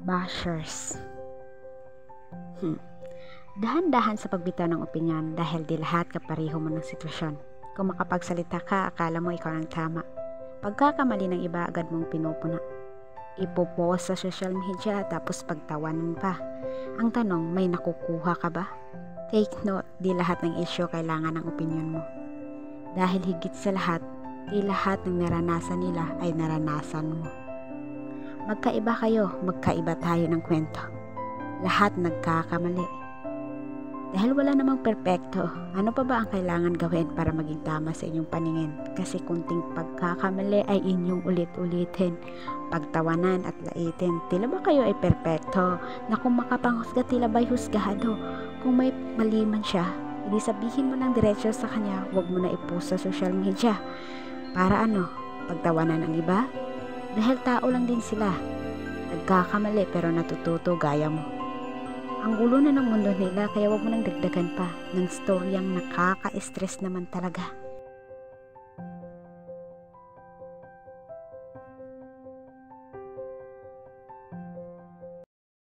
Bashers. Dahan-dahan sa pagbitaw ng opinyon dahil di lahat kapareho mo ng sitwasyon. Kung makapagsalita ka, akala mo ikaw ang tama. Pagkakamali ng iba, agad mong pinupuna. Ipopost sa social media tapos pagtawanan pa. Ang tanong, may nakukuha ka ba? Take note, di lahat ng issue kailangan ng opinyon mo. Dahil higit sa lahat, di lahat ng naranasan nila ay naranasan mo. Magkaiba kayo, magkaiba tayo ng kwento. Lahat nagkakamali. Dahil wala namang perpekto, ano pa ba ang kailangan gawin para maging tama sa inyong paningin? Kasi kunting pagkakamali ay inyong ulit-ulitin, pagtawanan at laitin. Tila ba kayo ay perpekto? Na kung makapanghusga, tila ba'y husgado? Kung may mali man siya, hindi sabihin mo ng diretso sa kanya, huwag mo na i-post sa social media. Para ano? Pagtawanan ang iba? Dahil tao lang din sila. Nagkakamali pero natututo gaya mo. Ang gulo na ng mundo nila, kaya wag mo nang dagdagan pa ng storyang nakaka-stress naman talaga.